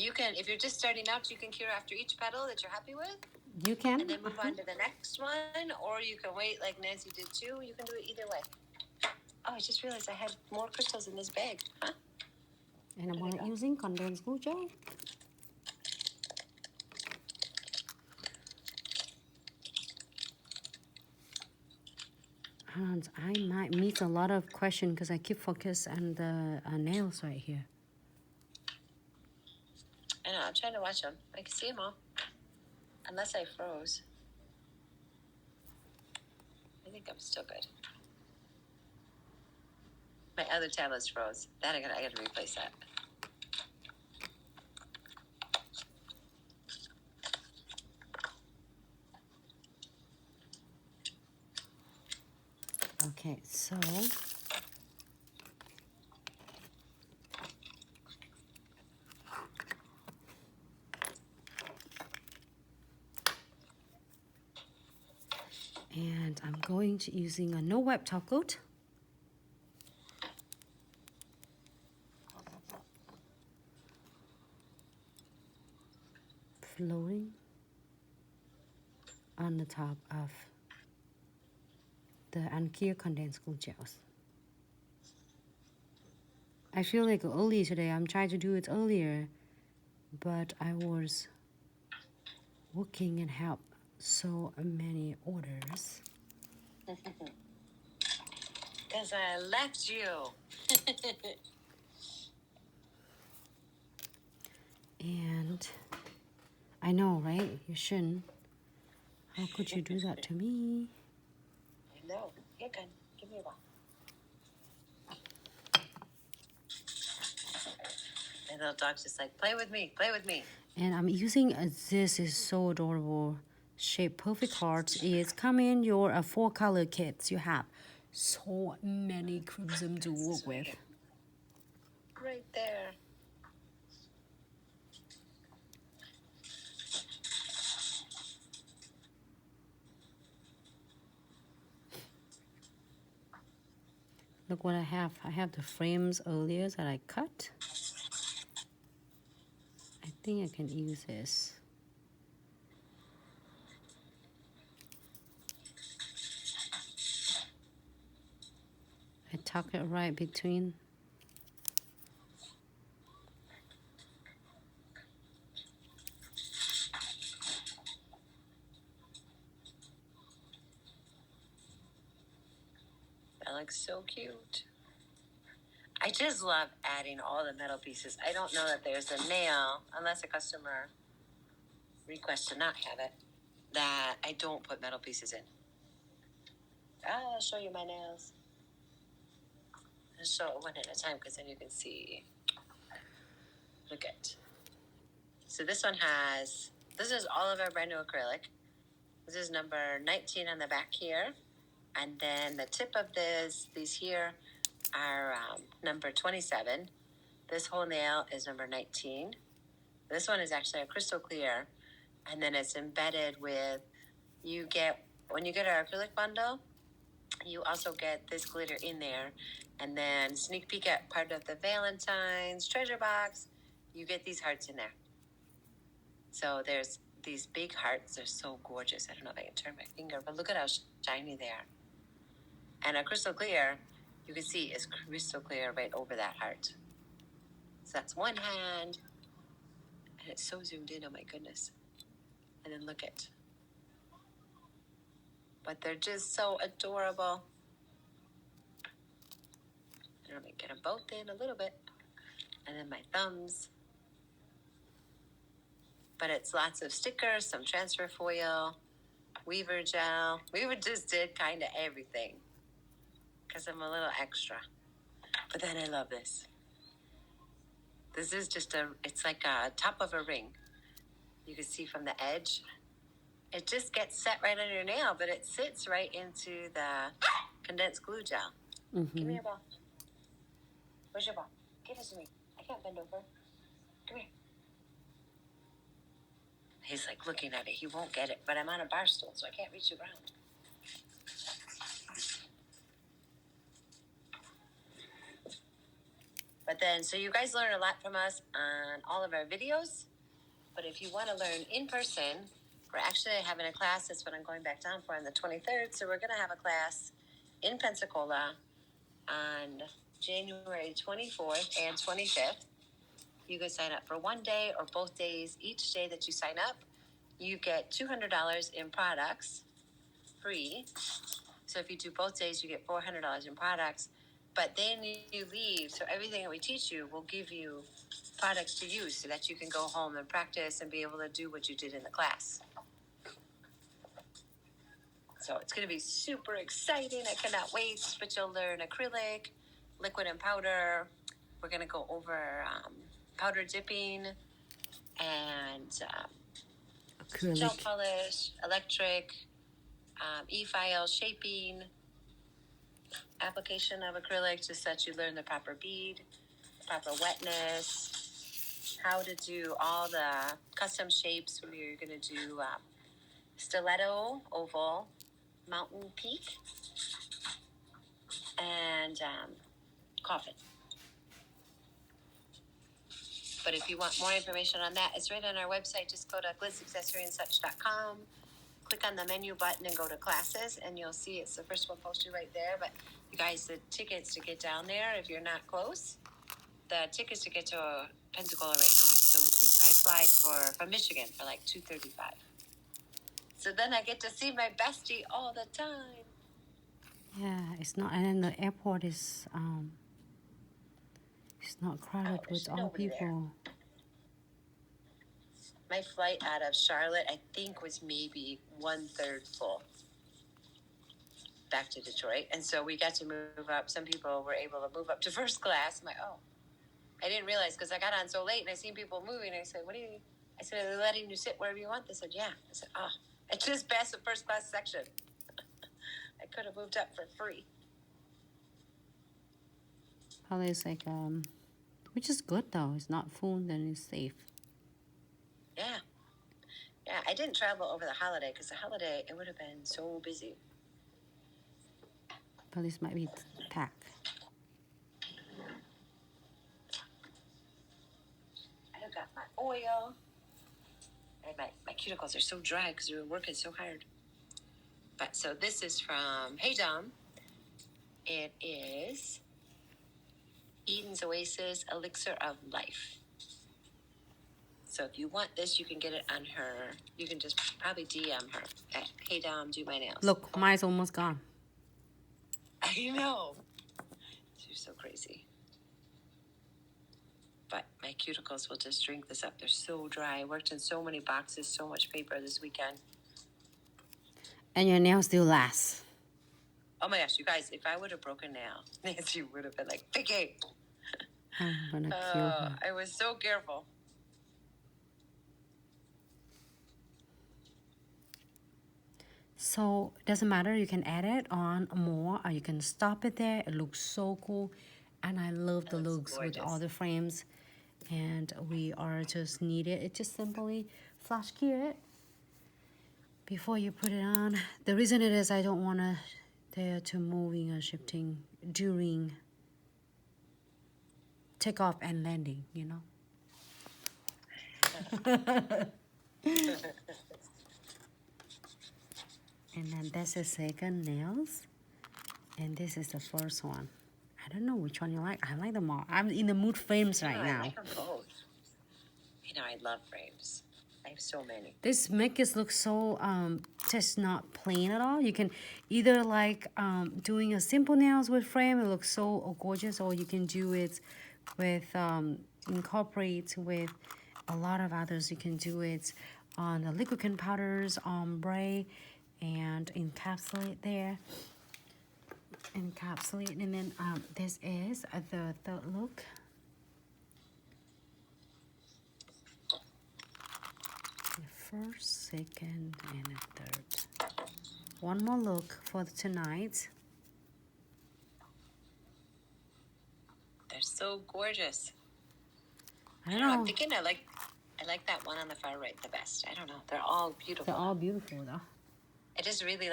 you can, if you're just starting out, you can cure after each petal that you're happy with. You can. And then move on to the next one, or you can wait like Nancy did too. You can do it either way. Oh, I just realized I had more crystals in this bag. Huh? And I'm not using condensed glue gel. And I might miss a lot of questions because I keep focused on the nails right here. I know, I'm trying to watch them. I can see them all. Unless I froze. I think I'm still good. My other tablet's froze. That I gotta replace that. Okay, so and I'm going to using a no wipe top coat. Flowing on the top of the unclear condensed glue gels. I feel like early today, I'm trying to do it earlier, but I was working and help so many orders. Because I left you. And I know, right? You shouldn't. How could you do that to me? I know. You're good. Give me one. And little dog's just like, play with me, play with me. And I'm using this is so adorable. Shape Perfect Hearts. It's come in your 4-color kits. You have so many crimson to work with. Right there. Look what I have. I have the frames earlier that I cut. I think I can use this. I tuck it right between. That looks so cute. I just love adding all the metal pieces. I don't know that there's a nail, unless a customer requests to not have it, that I don't put metal pieces in. I'll show you my nails. I'll show it one at a time because then you can see. Look at. So this one has, this is all of our brand new acrylic. This is number 19 on the back here. And then the tip of these here are number 27. This whole nail is number 19. This one is actually a crystal clear. And then it's embedded with, you get, when you get our acrylic bundle, you also get this glitter in there. And then sneak peek at part of the Valentine's treasure box, you get these hearts in there. So there's these big hearts. They're so gorgeous. I don't know if I can turn my finger, but look at how shiny they are. And a crystal clear, you can see is crystal clear right over that heart. So that's one hand. And it's so zoomed in, oh my goodness. And then look at. But they're just so adorable. And let me get them both in a little bit. And then my thumbs. But it's lots of stickers, some transfer foil, weaver gel. Weaver just did kind of everything. Because I'm a little extra. But then I love this. This is just it's like a top of a ring. You can see from the edge. It just gets set right on your nail, but it sits right into the condensed glue gel. Mm-hmm. Give me your ball. Where's your ball? Give it to me. I can't bend over. Come here. He's like looking at it. He won't get it, but I'm on a bar stool, so I can't reach the ground. But then, so you guys learn a lot from us on all of our videos. But if you want to learn in person, we're actually having a class. That's what I'm going back down for on the 23rd. So we're going to have a class in Pensacola on January 24th and 25th. You can sign up for one day or both days. Each day that you sign up, you get $200 in products free. So if you do both days, you get $400 in products. But then you leave, so everything that we teach you will give you products to use so that you can go home and practice and be able to do what you did in the class. So it's going to be super exciting. I cannot wait. But you'll learn acrylic, liquid and powder. We're going to go over powder dipping and gel Acrylic. polish, electric, e-file shaping, application of acrylic just so that you learn the proper bead, proper wetness, how to do all the custom shapes where you're going to do stiletto, oval, mountain peak, and coffin. But if you want more information on that, it's right on our website. Just go to glitzaccessoryandsuch.com, click on the menu button and go to classes, and you'll see it's the first one posted right there. But you guys, the tickets to get down there, if you're not close, the tickets to get to Pensacola right now are so cheap. I fly from Michigan for like $235. So then I get to see my bestie all the time. Yeah, it's not, and then the airport is it's not crowded with there's all nobody there. people. My flight out of Charlotte, I think, was maybe 1/3 full back to Detroit. And so we got to move up. Some people were able to move up to first class. I'm like, oh, I didn't realize because I got on so late and I seen people moving. I said, I said, are they letting you sit wherever you want? They said, yeah. I said, oh, I just passed the first class section. I could have moved up for free. Probably it's like which is good though. It's not full, then it's safe. Yeah. Yeah, I didn't travel over the holiday because the holiday, it would have been so busy. But this might be packed. I got my oil. And my cuticles are so dry because we were working so hard. But so this is from Hey Dom. It is Eden's Oasis Elixir of Life. So if you want this, you can get it on her. You can just probably DM her at Hey Dom, do my nails. Look, mine's almost gone. I know. She's so crazy. But my cuticles will just drink this up. They're so dry. I worked in so many boxes, so much paper this weekend. And your nails still last. Oh my gosh, you guys, if I would have broken nail, Nancy would have been like, Vicky. I'm gonna kill her. I was so careful. So it doesn't matter, you can add it on more or you can stop it there. It looks so cool. And I love the looks with all the frames. And we are just needed. It just simply flash key it before you put it on. The reason it is I don't want to moving or shifting during takeoff and landing, you know. And then that's the second nails. And this is the first one. I don't know which one you like. I like them all. I'm in the mood frames right now. I like them both. You know, I love frames. I have so many. This make it look so just not plain at all. You can either like doing a simple nails with frame. It looks so gorgeous. Or you can do it with incorporate with a lot of others. You can do it on the liquid and powders, ombre, and encapsulate there. Encapsulate, and then this is the third look. The first, second, and the third. One more look for tonight. They're so gorgeous. I don't know. I'm thinking I like that one on the far right the best. I don't know. They're all beautiful. They're all beautiful though. I just really